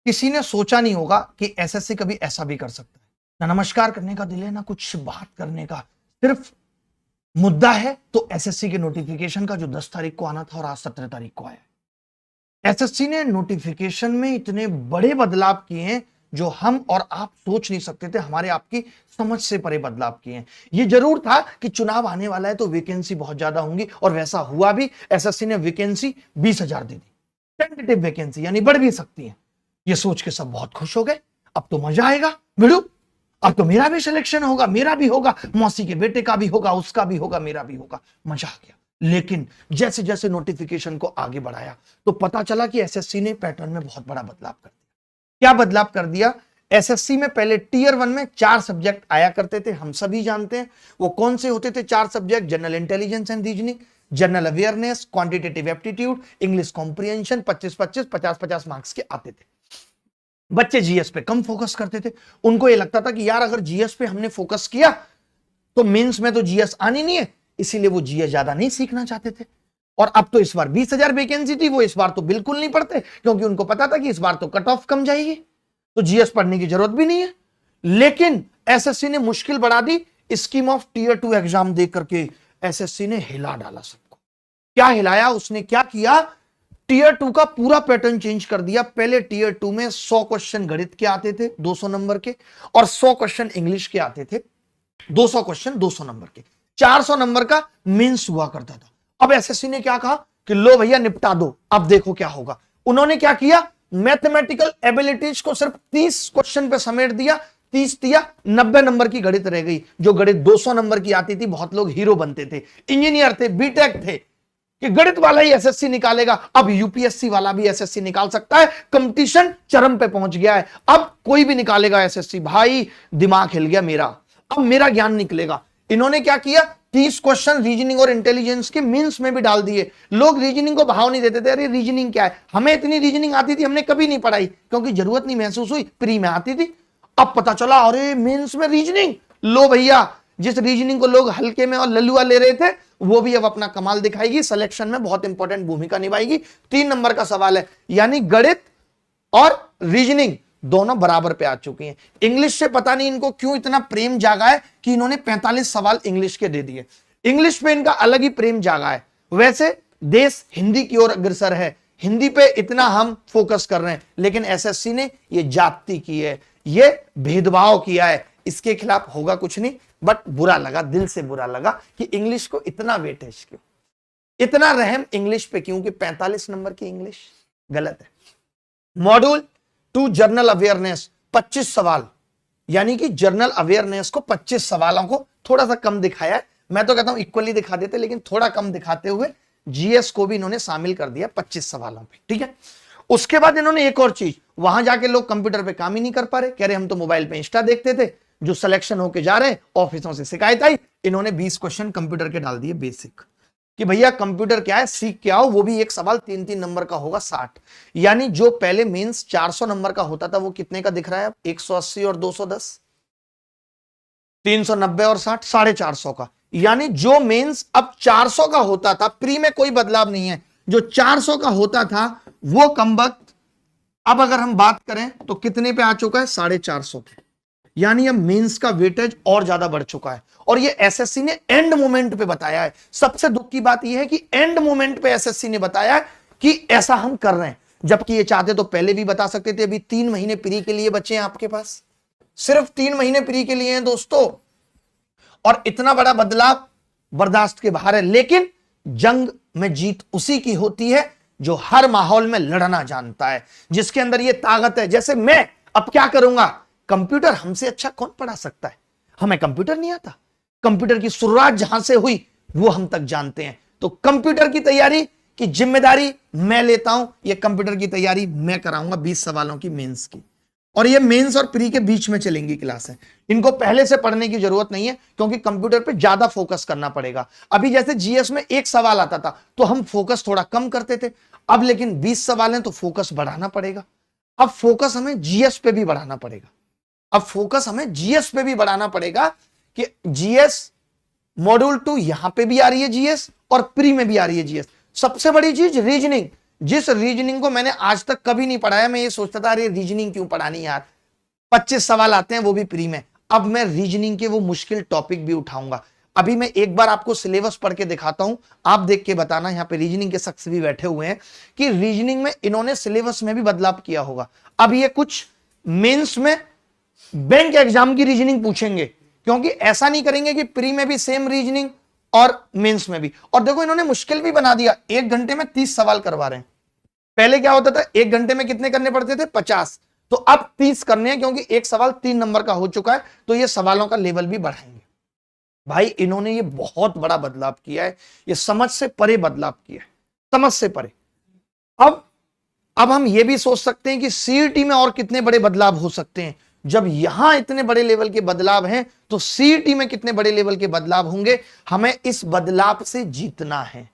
किसी ने सोचा नहीं होगा कि एसएससी कभी ऐसा भी कर सकता है। ना नमस्कार करने का दिल है, ना कुछ बात करने का, सिर्फ मुद्दा है तो एसएससी के नोटिफिकेशन का जो 10 तारीख को आना था और आज 17 तारीख को आया। एसएससी ने नोटिफिकेशन में इतने बड़े बदलाव किए हैं जो हम और आप सोच नहीं सकते थे, हमारे आपकी समझ से परे बदलाव किए हैं। ये जरूर था कि चुनाव आने वाला है तो वैकेंसी बहुत ज्यादा होंगी, और वैसा हुआ भी। एसएससी ने वैकेंसी 20,000 दे दी, टेंटेटिव वैकेंसी, यानी बढ़ भी सकती है। ये सोच के सब बहुत खुश हो गए, अब तो मजा आएगा भिड़ू, अब तो मेरा भी सिलेक्शन होगा, मेरा भी होगा, मौसी के बेटे का भी होगा, उसका भी होगा, मेरा भी होगा, मजा आ गया। लेकिन जैसे जैसे नोटिफिकेशन को आगे बढ़ाया तो पता चला कि एसएससी ने पैटर्न में बहुत बड़ा बदलाव कर दिया। क्या बदलाव कर दिया? एसएससी में पहले टियर 1 में 4 सब्जेक्ट आया करते थे, हम सभी जानते हैं वो कौन से होते थे 4 subject. General intelligence and reasoning, general awareness, quantitative aptitude, English comprehension. 25-25, 50-50 marks के आते थे। बच्चे जीएस पे कम फोकस करते थे, उनको ये लगता था कि यार अगर जीएस पे हमने फोकस किया तो मेंस में तो जीएस आनी नहीं है, इसीलिए वो जीएस ज्यादा नहीं सीखना चाहते थे। और अब तो इस बार 20,000 वैकेंसी थी, वो इस बार तो बिल्कुल नहीं पढ़ते, क्योंकि उनको पता था कि इस बार तो कट ऑफ कम जाएगी, तो जीएस पढ़ने की जरूरत भी नहीं है। लेकिन एसएससी ने मुश्किल बढ़ा दी, स्कीम ऑफ टियर 2 एग्जाम दे करके एसएससी ने हिला डाला सबको। क्या हिलाया उसने, क्या किया? टियर 2 का पूरा पैटर्न चेंज कर दिया। पहले टियर 2 में 100 क्वेश्चन गणित के आते थे 200 नंबर के, और 100 क्वेश्चन इंग्लिश के आते थे 200 क्वेश्चन 200 नंबर के। 400 नंबर का मेंस हुआ करता था। अब एसएससी ने क्या कहा कि लो भैया निपटा दो, अब देखो क्या होगा। उन्होंने क्या किया? मैथमेटिकल एबिलिटीज को सिर्फ 30 क्वेश्चन पे समेट दिया। 30 दिया, 90 नंबर की गणित रह गई। जो गणित 200 नंबर की आती थी, बहुत लोग हीरो बनते थे, इंजीनियर थे, बीटेक थे, कि गणित वाला ही एसएससी निकालेगा। अब यूपीएससी वाला भी एसएससी निकाल सकता है। कंपटीशन चरम पे पहुंच गया है, अब कोई भी निकालेगा एसएससी। भाई दिमाग हिल गया मेरा, अब मेरा ज्ञान निकलेगा। इन्होंने क्या किया? 30 क्वेश्चन रीजनिंग और इंटेलिजेंस के मीन्स में भी डाल दिए। लोग रीजनिंग को भाव नहीं देते थे, अरे रीजनिंग क्या है, हमें इतनी रीजनिंग आती थी, हमने कभी नहीं पढ़ाई, क्योंकि जरूरत नहीं महसूस हुई, प्री में आती थी। अब पता चला अरे मेंस में रीजनिंग, लो भैया जिस रीजनिंग को लोग हल्के में और लल्लुआ ले रहे थे, वो भी अब अपना कमाल दिखाएगी, सिलेक्शन में बहुत इंपॉर्टेंट भूमिका निभाएगी। 3 नंबर का सवाल है, यानी गणित और रीजनिंग दोनों बराबर पे आ चुकी हैं। इंग्लिश से पता नहीं इनको क्यों इतना प्रेम जागा है कि इन्होंने 45 सवाल इंग्लिश के दे दिए। इंग्लिश पे इनका अलग ही प्रेम जागा है। वैसे देश हिंदी की ओर अग्रसर है, हिंदी पे इतना हम फोकस कर रहे हैं, लेकिन एसएससी ने ये जाति की है, ये भेदभाव किया है। इसके खिलाफ होगा कुछ नहीं, बट बुरा लगा, दिल से बुरा लगा कि इंग्लिश को इतना वेटेज क्यों, इतना रहम इंग्लिश पे क्यों कि 45 नंबर की इंग्लिश गलत है। मॉड्यूल 2 जर्नल अवेयरनेस 25 सवाल, यानी कि जर्नल अवेयरनेस को 25 सवालों को थोड़ा सा कम दिखाया है। मैं तो कहता हूं इक्वली दिखा देते, लेकिन थोड़ा कम दिखाते हुए जीएस को भी इन्होंने शामिल कर दिया 25 सवालों पे, ठीक है। उसके बाद इन्होंने एक और चीज, वहां जाके लोग कंप्यूटर पे काम ही नहीं कर पा रहे, कह रहे हम तो मोबाइल पे इंस्टा देखते थे। जो सिलेक्शन होके जा रहे हैं, ऑफिसों से शिकायत आई, इन्होंने 20 क्वेश्चन कंप्यूटर के डाल दिए बेसिक, कि भैया कंप्यूटर क्या है सीख के आओ। वो भी एक सवाल 3-3 नंबर का होगा 60, यानी जो पहले मेंस 400 नंबर का होता था वो कितने का दिख रहा है? 180 और 210, 390 और 60, 450 का। यानी जो मेंस अब 400 का होता था, प्री में कोई बदलाव नहीं है, जो 400 का होता था वो कमबख्त अब अगर हम बात करें तो कितने पे आ चुका है? 450 पे। यानी अब मेंस का वेटेज और ज्यादा बढ़ चुका है, और ये एसएससी ने एंड मोमेंट पे बताया है। सबसे दुख की बात यह है कि एंड मोमेंट पे एसएससी ने बताया है कि ऐसा हम कर रहे हैं, जबकि ये चाहते तो पहले भी बता सकते थे। अभी 3 महीने प्री के लिए बचे हैं आपके पास, सिर्फ 3 महीने प्री के लिए हैं दोस्तों, और इतना बड़ा बदलाव बर्दाश्त के बाहर है। लेकिन जंग में जीत उसी की होती है जो हर माहौल में लड़ना जानता है, जिसके अंदर ये ताकत है। जैसे मैं अब क्या करूंगा, कंप्यूटर हमसे अच्छा कौन पढ़ा सकता है? हमें कंप्यूटर नहीं आता, कंप्यूटर की शुरुआत जहां से हुई वो हम तक जानते हैं। तो कंप्यूटर की तैयारी की जिम्मेदारी मैं लेता हूं, ये कंप्यूटर की तैयारी मैं कराऊंगा 20 सवालों की मेंस की, और ये मेंस और प्री के बीच में चलेंगी क्लासें। इनको पहले से पढ़ने की जरूरत नहीं है, क्योंकि कंप्यूटर पे ज्यादा फोकस करना पड़ेगा। अभी जैसे जीएस में 1 सवाल आता था तो हम फोकस थोड़ा कम करते थे, अब लेकिन 20 सवाल हैं तो फोकस बढ़ाना पड़ेगा। अब फोकस हमें जीएस पे भी बढ़ाना पड़ेगा, अब फोकस हमें जीएस पे भी बढ़ाना पड़ेगा कि जीएस मॉड्यूल 2 यहां पे भी आ रही है जीएस, और प्री में भी आ रही है जीएस। सबसे बड़ी चीज रीजनिंग, जिस रीजनिंग को मैंने आज तक कभी नहीं पढ़ाया, मैं ये सोचता था अरे रीजनिंग क्यों पढ़ानी यार, 25 सवाल आते हैं वो भी प्री में। अब मैं रीजनिंग के वो मुश्किल टॉपिक भी उठाऊंगा। अभी मैं एक बार आपको सिलेबस पढ़ के दिखाता हूं, आप देख के बताना, यहां पे रीजनिंग के शख्स भी बैठे हुए हैं, कि रीजनिंग में इन्होंने सिलेबस में भी बदलाव किया होगा। अब ये कुछ मेंस में बैंक एग्जाम की रीजनिंग पूछेंगे, क्योंकि ऐसा नहीं करेंगे कि प्री में भी सेम रीजनिंग और मेंस में भी। और देखो इन्होंने मुश्किल भी बना दिया, 1 घंटे में 30 सवाल करवा रहे हैं। पहले क्या होता था, 1 घंटे में कितने करने पड़ते थे, 50, तो अब 30 करने हैं, क्योंकि एक सवाल 3 नंबर का हो चुका है, तो ये सवालों का लेवल भी बढ़ाएंगे। भाई इन्होंने ये बहुत बड़ा बदलाव किया है, ये समझ से परे बदलाव किया है, समझ से परे। अब हम ये भी सोच सकते हैं कि सीईटी में और कितने बड़े बदलाव हो सकते हैं। जब यहां इतने बड़े लेवल के बदलाव हैं, तो सीईटी में कितने बड़े लेवल के बदलाव होंगे। हमें इस बदलाव से जीतना है,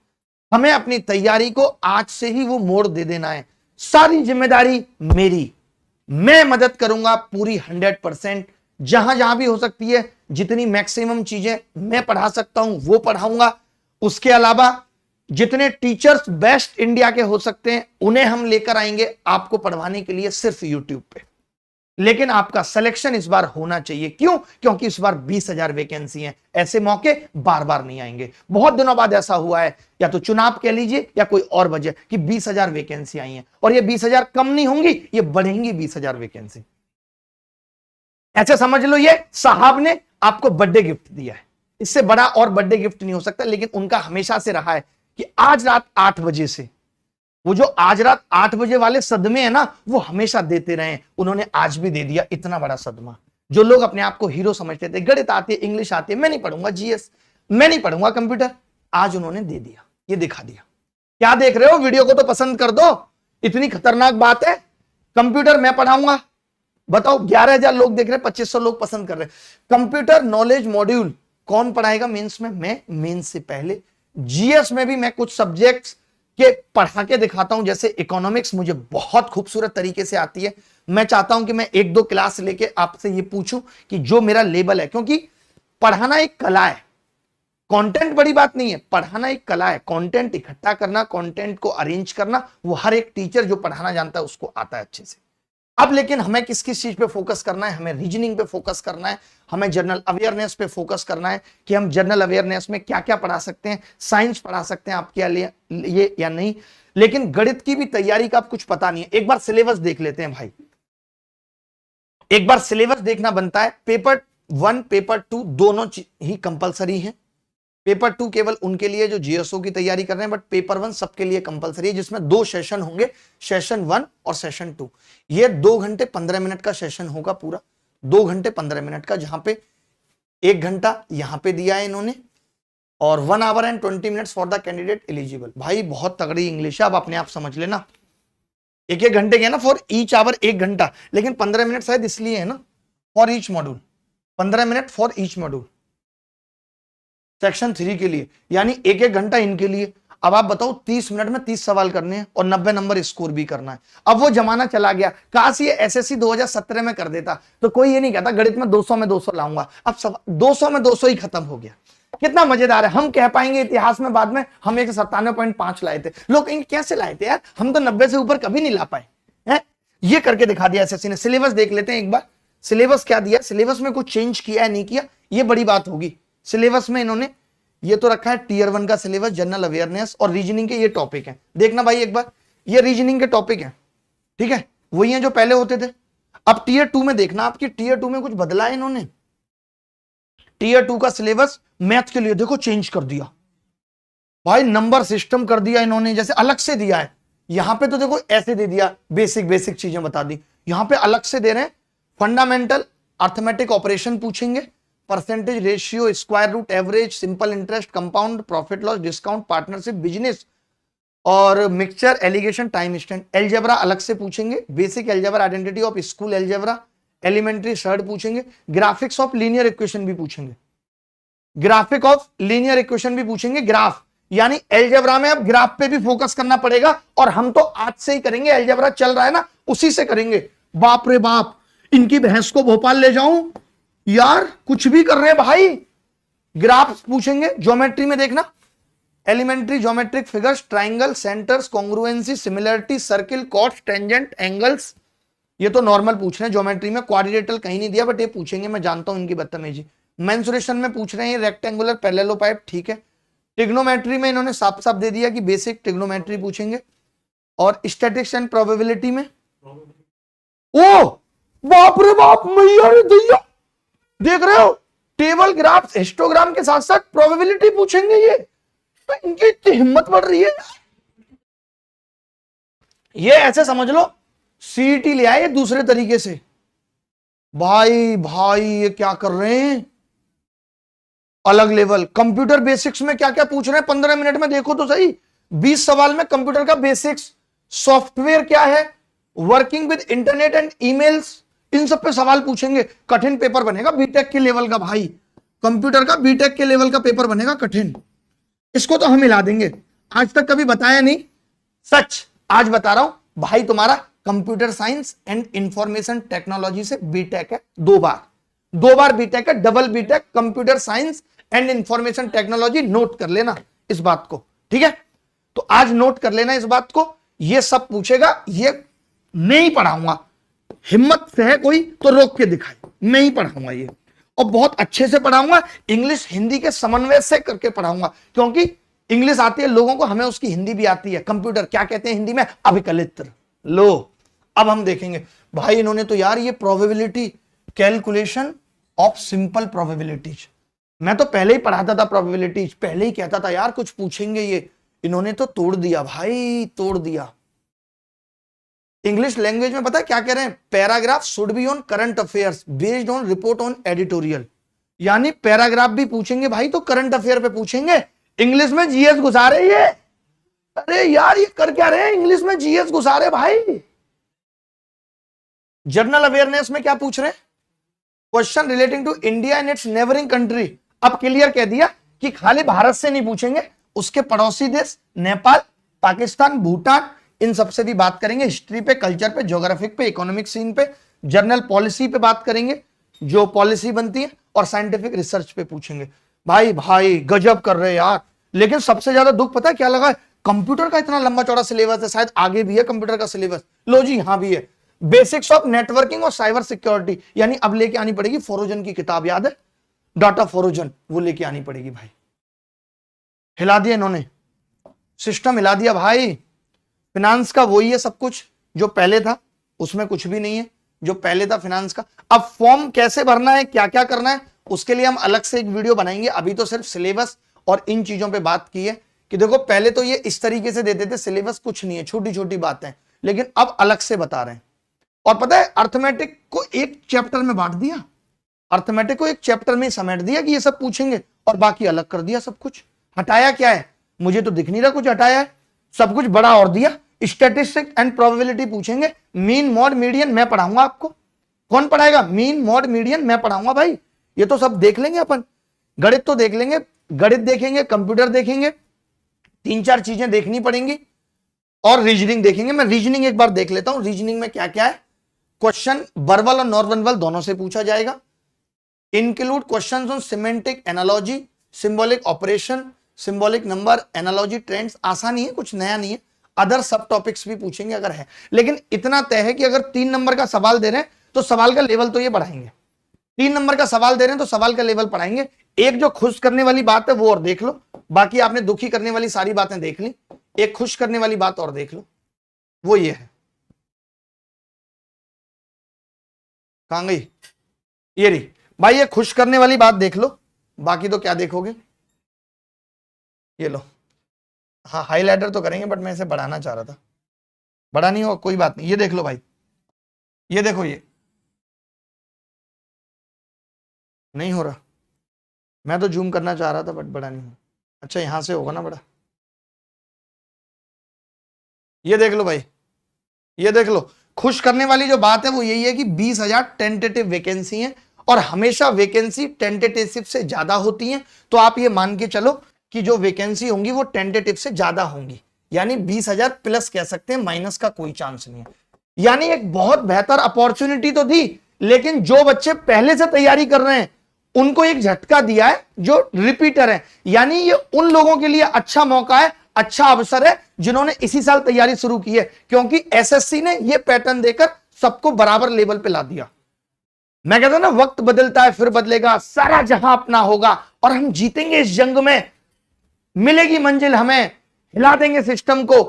हमें अपनी तैयारी को आज से ही वो मोड़ दे देना है। सारी जिम्मेदारी मेरी, मैं मदद करूंगा पूरी 100%, जहां जहां भी हो सकती है, जितनी मैक्सिमम चीजें मैं पढ़ा सकता हूं वो पढ़ाऊंगा। उसके अलावा जितने टीचर्स बेस्ट इंडिया के हो सकते हैं उन्हें हम लेकर आएंगे आपको पढ़वाने के लिए सिर्फ यूट्यूब पे। लेकिन आपका सिलेक्शन इस बार होना चाहिए, क्यों? क्योंकि इस बार 20,000 वैकेंसी हैं, ऐसे मौके बार बार नहीं आएंगे। बहुत दिनों बाद ऐसा हुआ है, या तो चुनाव कह लीजिए या कोई और वजह, कि 20,000 वैकेंसी आई हैं, और ये 20,000 कम नहीं होंगी, ये बढ़ेंगी 20,000 वैकेंसी। ऐसे समझ लो ये साहब ने आपको बर्थडे गिफ्ट दिया है, इससे बड़ा और बर्थडे गिफ्ट नहीं हो सकता। लेकिन उनका हमेशा से रहा है कि आज रात 8 बजे से, वो जो आज रात 8 बजे वाले सदमे है ना, वो हमेशा देते रहे। उन्होंने आज भी दे दिया इतना बड़ा सदमा। जो लोग अपने आप को हीरो समझते थे, गणित आती है, इंग्लिश आती है, मैं नहीं पढ़ूंगा जीएस, मैं नहीं पढ़ूंगा कंप्यूटर, आज उन्होंने दे दिया, ये दिखा दिया। क्या देख रहे हो, वीडियो को तो पसंद कर दो, इतनी खतरनाक बात है। कंप्यूटर मैं पढ़ाऊंगा, बताओ 11,000 लोग देख रहे हैं, 2500 लोग पसंद कर रहे हैं। कंप्यूटर नॉलेज मॉड्यूल कौन पढ़ाएगा मेंस में? मैं मेंस से पहले। जीएस में भी मैं कुछ सब्जेक्ट्स के पढ़ा के दिखाता हूं, जैसे इकोनॉमिक्स मुझे बहुत खूबसूरत तरीके से आती है। मैं चाहता हूं कि मैं 1-2 क्लास लेके आपसे ये पूछूं कि जो मेरा लेवल है, क्योंकि पढ़ाना एक कला है, कंटेंट बड़ी बात नहीं है, पढ़ाना एक कला है। कंटेंट इकट्ठा करना, कंटेंट को अरेंज करना, वो हर एक टीचर जो पढ़ाना जानता है उसको आता है अच्छे से। अब लेकिन हमें किस किस चीज पे फोकस करना है? हमें रीजनिंग पे फोकस करना है, हमें जनरल अवेयरनेस पे फोकस करना है कि हम जनरल अवेयरनेस में क्या क्या पढ़ा सकते हैं। साइंस पढ़ा सकते हैं आपके लिए ये या नहीं, लेकिन गणित की भी तैयारी का आप कुछ पता नहीं है। एक बार सिलेबस देख लेते हैं भाई, एक बार सिलेबस देखना बनता है। पेपर 1 पेपर 2 दोनों ही कंपलसरी है। पेपर 2 केवल उनके लिए जो जीएसओ की तैयारी कर रहे हैं, बट पेपर 1 सबके लिए कंपलसरी है, जिसमें 2 सेशन होंगे, सेशन 1 और सेशन 2। ये 2 घंटे 15 मिनट का सेशन होगा पूरा, 2 घंटे 15 मिनट का, जहां पे 1 घंटा यहां पे दिया है इन्होंने, और 1 our and 20 minutes for the candidate eligible. भाई बहुत तगड़ी इंग्लिश है, अब अपने आप समझ लेना। 1-1 घंटे के ना, फॉर ईच आवर 1 घंटा, लेकिन 15 मिनट शायद इसलिए है ना, for each module, 15 minute for each module section 3 के लिए, यानी 1-1 घंटा इनके लिए। अब आप बताओ 30 मिनट में 30 सवाल करने हैं और 90 नंबर स्कोर भी करना है। अब वो जमाना चला गया, काश ये एसएससी 2017 में कर देता, तो कोई ये नहीं कहता गणित में 200 में 200 लाऊंगा। अब 200 में 200 ही खत्म हो गया। कितना मजेदार है, हम कह पाएंगे इतिहास में बाद में हम 197.5 लाए थे, लोग कहेंगे कैसे लाए थे यार, हम तो 90 से ऊपर कभी नहीं ला पाए हैं। ये करके दिखा दिया एसएससी ने। सिलेबस देख लेते हैं एक बार, सिलेबस क्या दिया, सिलेबस में कुछ चेंज किया है नहीं किया, ये बड़ी बात होगी। सिलेबस में इन्होंने ये तो रखा है टीयर 1 का सिलेबस, जनरल अवेयरनेस और रीजनिंग के ये टॉपिक हैं। देखना भाई एक बार, ये रीजनिंग के टॉपिक हैं, ठीक है, वही हैं जो पहले होते थे। अब टीयर 2 में देखना, आपकी टीयर 2 में कुछ बदला है इन्होंने। टीयर 2 का सिलेबस मैथ के लिए देखो चेंज कर दिया भाई, नंबर सिस्टम कर दिया इन्होंने, जैसे अलग से दिया है। यहां पे तो देखो ऐसे दे दिया, बेसिक चीजें बता दी, यहां पे अलग से दे रहे हैं। फंडामेंटल अर्थमेटिक ऑपरेशन पूछेंगे, percentage, ratio, square root, average, simple interest, compound, profit loss, discount, partnership, business और mixture, alligation, time stand. Algebra अलग से पूछेंगे, basic algebra, identity of school algebra, elementary surd पूछेंगे, ग्राफिक्स ऑफ लीनियर इक्वेशन भी पूछेंगे, graphic of linear equation भी पूछेंगे। Graph यानी एलजेब्रा में अब ग्राफ पे भी फोकस करना पड़ेगा, और हम तो आज से ही करेंगे, एलजेब्रा चल रहा है ना, उसी से करेंगे। बाप रे बाप, इनकी भैंस को भोपाल ले जाऊं यार, कुछ भी कर रहे हैं भाई। ग्राफ पूछेंगे, ज्योमेट्री में देखना elementary geometric figures, triangle, centres, congruency, similarity, circle, chords, tangent, angles, ये तो नॉर्मल पूछ रहे हैं। ज्योमेट्री में क्वाड्रिलेटरल कहीं नहीं दिया, बट ये पूछेंगे, मैं जानता हूं इनकी बदतमीजी। मेंसुरेशन में पूछ रहे हैं रेक्टेंगुलर पैरेललोपाइप, ठीक है। ट्रिग्नोमेट्री में इन्होंने साफ साफ दे दिया कि बेसिक ट्रिग्नोमेट्री पूछेंगे। और स्टैटिस्टिक्स एंड प्रोबेबिलिटी में ओ बाप रे बाप, मैया रे दैया, देख रहे हो टेबल, ग्राफ, हिस्टोग्राम के साथ साथ प्रोबेबिलिटी पूछेंगे। ये तो इनकी इतनी हिम्मत बढ़ रही है। ये ऐसे समझ लो सीईटी ले आए दूसरे तरीके से। भाई भाई ये क्या कर रहे हैं, अलग लेवल। कंप्यूटर बेसिक्स में क्या क्या पूछ रहे हैं 15 मिनट में, देखो तो सही। 20 सवाल में कंप्यूटर का बेसिक्स, सॉफ्टवेयर क्या है, working with internet and emails, इन सब पे सवाल पूछेंगे। कठिन पेपर बनेगा बीटेक के लेवल का भाई, कंप्यूटर का बीटेक के लेवल का पेपर बनेगा कठिन। इसको तो हम हिला देंगे, आज तक कभी बताया नहीं, सच आज बता रहा हूं भाई। तुम्हारा computer science and information technology से बीटेक है, 2 बार बीटेक है, double BTech computer science and information technology. Note कर लेना इस बात को, ठीक है। तो आज नोट कर लेना इस बात को, ये सब पूछेगा। ये नहीं पढ़ाऊंगा, हिम्मत से है कोई तो रोक के दिखाए, नहीं पढ़ाऊंगा ये, और बहुत अच्छे से पढ़ाऊंगा। इंग्लिश हिंदी के समन्वय से करके पढ़ाऊंगा, क्योंकि इंग्लिश आती है लोगों को, हमें उसकी हिंदी भी आती है। कंप्यूटर क्या कहते हैं हिंदी में, अभिकलित्र। लो अब हम देखेंगे भाई। इन्होंने तो यार ये probability, calculation of simple probabilities, मैं तो पहले ही पढ़ाता था प्रोबेबिलिटीज, पहले ही कहता था यार कुछ पूछेंगे ये। इन्होंने तो तोड़ दिया भाई, तोड़ दिया। इंग्लिश लैंग्वेज में पता है क्या कह रहे हैं, paragraph should be on current affairs based on report on editorial. यानी पैराग्राफ भी पूछेंगे भाई तो करंट अफेयर पे पूछेंगे। इंग्लिश में जीएस घुसा रहे ये, अरे यार ये कर क्या रहे हैं, इंग्लिश में जीएस घुसा रहे भाई। जनरल अवेयरनेस में क्या पूछ रहे हैं, question relating to India and its neighbouring country. अब क्लियर कह दिया कि खाली भारत से नहीं पूछेंगे, उसके पड़ोसी देश नेपाल, पाकिस्तान, भूटान, इन सबसे भी बात करेंगे। हिस्ट्री पे, कल्चर पे, ज्योग्राफिक पे, इकोनॉमिक सीन पे, जर्नल पॉलिसी पे बात करेंगे, जो पॉलिसी बनती है, और साइंटिफिक रिसर्च पे पूछेंगे। भाई भाई गजब कर रहे हैं यार। लेकिन सबसे ज्यादा दुख पता है क्या लगा है, कंप्यूटर का इतना लंबा चौड़ा सिलेबस है, शायद आगे भी है कंप्यूटर का सिलेबस। लो जी यहां भी है, बेसिक्स ऑफ नेटवर्किंग और साइबर सिक्योरिटी। यानी अब लेके आनी पड़ेगी फोरोजन की किताब, याद है डाटा फोरोजन, वो लेके आनी पड़ेगी भाई। हिला दिया इन्होंने, सिस्टम हिला दिया भाई। फिनांस का वही है सब कुछ जो पहले था, उसमें कुछ भी नहीं है जो पहले था फिनांस का। अब फॉर्म कैसे भरना है, क्या क्या करना है, उसके लिए हम अलग से एक वीडियो बनाएंगे। अभी तो सिर्फ सिलेबस और इन चीजों पे बात की है कि देखो पहले तो ये इस तरीके से देते थे, सिलेबस कुछ नहीं है, छोटी छोटी बातें, लेकिन अब अलग से बता रहे हैं। और पता है अर्थमेटिक को एक चैप्टर में बांट दिया, अर्थमेटिक को एक चैप्टर में समेट दिया कि ये सब पूछेंगे, और बाकी अलग कर दिया सब कुछ। हटाया क्या है, मुझे तो दिख नहीं रहा कुछ हटाया है, सब कुछ बड़ा और दिया। स्टैटिस्टिक्स एंड प्रोबेबिलिटी पूछेंगे, मीन मॉड मीडियन मैं पढ़ाऊंगा आपको। कौन पढ़ाएगा, मीन मॉड मीडियन मैं पढ़ाऊंगा भाई। ये तो सब देख लेंगे अपन, गणित तो देख लेंगे, गणित देखेंगे, कंप्यूटर देखेंगे, 3-4 चीजें देखनी पड़ेंगी, और रीजनिंग देखेंगे। मैं रीजनिंग एक बार देख लेता हूं, रीजनिंग में क्या क्या है। क्वेश्चन वर्बल और नॉन वर्बल दोनों से पूछा जाएगा। Include questions on semantic analogy, symbolic operation, symbolic number, analogy, trends. आसानी है, कुछ नया नहीं है। अदर सब टॉपिक्स भी पूछेंगे अगर है, लेकिन इतना तय है कि अगर 3 नंबर का सवाल दे रहे हैं तो सवाल का लेवल तो ये बढ़ाएंगे। 3 नंबर का सवाल दे रहे हैं तो सवाल का लेवल पढ़ाएंगे। एक जो खुश करने वाली बात है वो और देख लो, बाकी आपने दुखी करने वाली सारी बातें देख ली, एक खुश करने वाली बात और देख लो, वो ये है। कहां गई, ये रही भाई, ये खुश करने वाली बात देख लो, बाकी तो क्या देखोगे, ये लो। हाँ हाईलाइटर तो करेंगे, बट मैं इसे बढ़ाना चाह रहा था, बड़ा नहीं हो कोई बात नहीं। ये देख लो भाई, ये देखो, ये नहीं हो रहा, मैं तो जूम करना चाह रहा था बट बड़ा नहीं हो। अच्छा यहां से होगा ना बड़ा, ये देख लो भाई, ये देख लो। खुश करने वाली जो बात है वो यही है कि 20,000 टेंटेटिव वैकेंसी हैं, और हमेशा वैकेंसी टेंटेटिव से ज्यादा होती हैं। तो आप ये मान के चलो कि जो वैकेंसी होंगी वो टेंटेटिव से ज्यादा होंगी, यानी 20,000 प्लस कह सकते हैं, माइनस का कोई चांस नहीं है। यानी एक बहुत बेहतर अपॉर्चुनिटी तो दी, लेकिन जो बच्चे पहले से तैयारी कर रहे हैं उनको एक झटका दिया है जो रिपीटर है, यानी ये उन लोगों के लिए अच्छा मौका है, अच्छा अवसर है जिन्होंने इसी साल तैयारी शुरू की है, क्योंकि एसएससी ने ये पैटर्न देकर सबको बराबर लेवल पे ला दिया। मैं कहता हूं ना, वक्त बदलता है फिर बदलेगा, सारा जहां अपना होगा और हम जीतेंगे इस जंग में, मिलेगी मंजिल हमें, हिला देंगे सिस्टम को,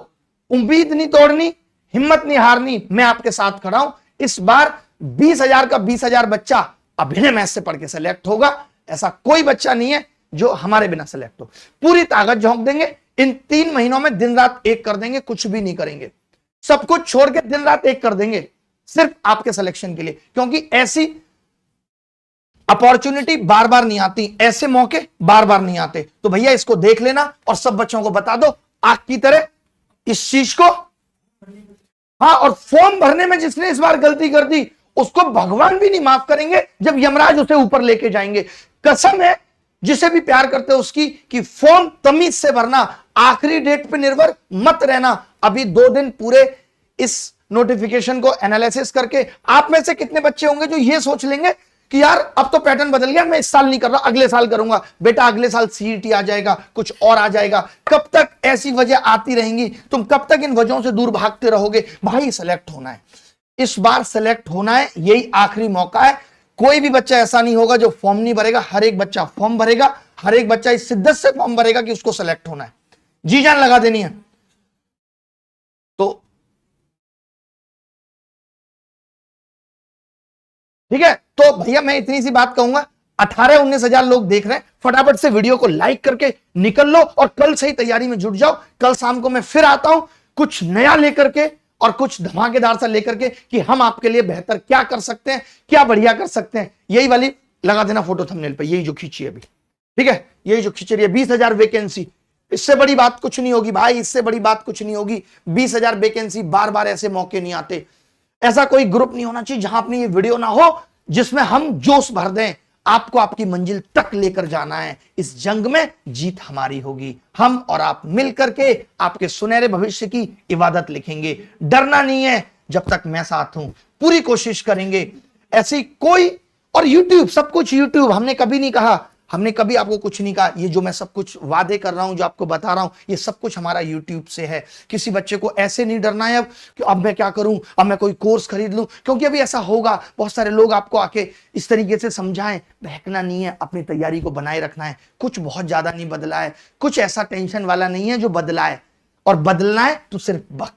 उम्मीद नहीं तोड़नी, हिम्मत नहीं हारनी, मैं आपके साथ खड़ा हूं। इस बार 20,000 का 20,000 बच्चा अभिनय मैथ से पढ़ के सेलेक्ट होगा, ऐसा कोई बच्चा नहीं है जो हमारे बिना सेलेक्ट हो। पूरी ताकत झोंक देंगे, इन 3 महीनों में दिन रात एक कर देंगे, कुछ भी नहीं करेंगे, सब कुछ छोड़ के दिन रात एक कर देंगे सिर्फ आपके सिलेक्शन के लिए, क्योंकि ऐसी अपॉर्चुनिटी बार बार नहीं आती, ऐसे मौके बार बार नहीं आते। तो भैया इसको देख लेना और सब बच्चों को बता दो आग की तरह इस चीज को। हाँ, और फॉर्म भरने में जिसने इस बार गलती कर दी उसको भगवान भी नहीं माफ करेंगे जब यमराज उसे ऊपर लेके जाएंगे। कसम है जिसे भी प्यार करते हो उसकी कि फॉर्म तमीज से भरना, आखिरी डेट पे निर्भर मत रहना। अभी 2 दिन पूरे इस नोटिफिकेशन को एनालिसिस करके आप में से कितने बच्चे होंगे जो ये सोच लेंगे कि यार अब तो पैटर्न बदल गया, मैं इस साल नहीं कर रहा, अगले साल करूंगा। बेटा अगले साल सीईटी आ जाएगा, कुछ और आ जाएगा। कब तक ऐसी वजह आती रहेंगी, तुम कब तक इन वजहों से दूर भागते रहोगे? भाई सेलेक्ट होना है, इस बार सेलेक्ट होना है, यही आखिरी मौका है। कोई भी बच्चा ऐसा नहीं होगा जो फॉर्म नहीं भरेगा, हर एक बच्चा फॉर्म भरेगा, हर एक बच्चा इस शिद्दत से फॉर्म भरेगा कि उसको सेलेक्ट होना है, जी जान लगा देनी है। तो ठीक है, तो भैया मैं इतनी सी बात कहूंगा, 18-19 हजार लोग देख रहे हैं, फटाफट से वीडियो को लाइक करके निकल लो और कल से ही तैयारी में जुट जाओ। कल शाम को मैं फिर आता हूं कुछ नया लेकर के और कुछ धमाकेदार सा लेकर के कि हम आपके लिए बेहतर क्या कर सकते हैं, क्या बढ़िया कर सकते हैं। यही वाली लगा देना फोटो थंबनेल पे, यही जो खींची है अभी, ठीक है, यही जो खींच रही है 20,000 वैकेंसी। इससे बड़ी बात कुछ नहीं होगी भाई, इससे बड़ी बात कुछ नहीं होगी। 20,000 वैकेंसी, बार बार ऐसे मौके नहीं आते। ऐसा कोई ग्रुप नहीं होना चाहिए जहां अपनी ये वीडियो ना हो जिसमें हम जोश भर दें। आपको आपकी मंजिल तक लेकर जाना है, इस जंग में जीत हमारी होगी। हम और आप मिलकर के आपके सुनहरे भविष्य की इबादत लिखेंगे। डरना नहीं है, जब तक मैं साथ हूं पूरी कोशिश करेंगे। ऐसी कोई, और यूट्यूब, सब कुछ यूट्यूब, हमने कभी नहीं कहा, हमने कभी आपको कुछ नहीं कहा। ये जो मैं सब कुछ वादे कर रहा हूं, जो आपको बता रहा हूं, ये सब कुछ हमारा यूट्यूब से है। किसी बच्चे को ऐसे नहीं डरना है अब कि अब मैं क्या करूं, अब मैं कोई कोर्स खरीद लूं, क्योंकि अभी ऐसा होगा, बहुत सारे लोग आपको आके इस तरीके से समझाएं। बहकना नहीं है, अपनी तैयारी को बनाए रखना है। कुछ बहुत ज्यादा नहीं बदला है, कुछ ऐसा टेंशन वाला नहीं है जो बदला है, और बदलना है तो सिर्फ वक्त।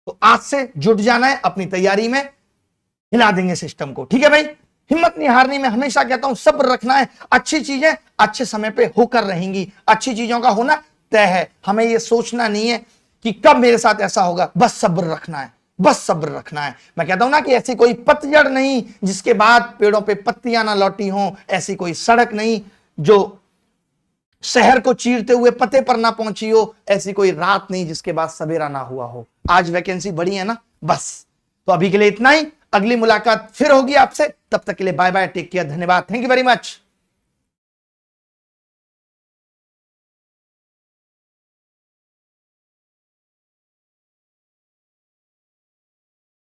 तो आज से जुट जाना है अपनी तैयारी में, हिला देंगे सिस्टम को। ठीक है भाई, हिम्मत नहीं हारनी। मैं हमेशा कहता हूं सब्र रखना है, अच्छी चीजें अच्छे समय पे होकर रहेंगी, अच्छी चीजों का होना तय है। हमें यह सोचना नहीं है कि कब मेरे साथ ऐसा होगा, बस सब्र रखना है, बस सब्र रखना है। मैं कहता हूं ना कि ऐसी कोई पतझड़ नहीं जिसके बाद पेड़ों पे पत्तियां ना लौटी हों, ऐसी कोई सड़क नहीं जो शहर को चीरते हुए पते पर ना पहुंची हो, ऐसी कोई रात नहीं जिसके बाद सवेरा ना हुआ हो। आज वैकेंसी बढ़ी है ना, बस। तो अभी के लिए इतना ही, अगली मुलाकात फिर होगी आपसे, तब तक के लिए बाय बाय, टेक केयर, धन्यवाद, थैंक यू वेरी मच।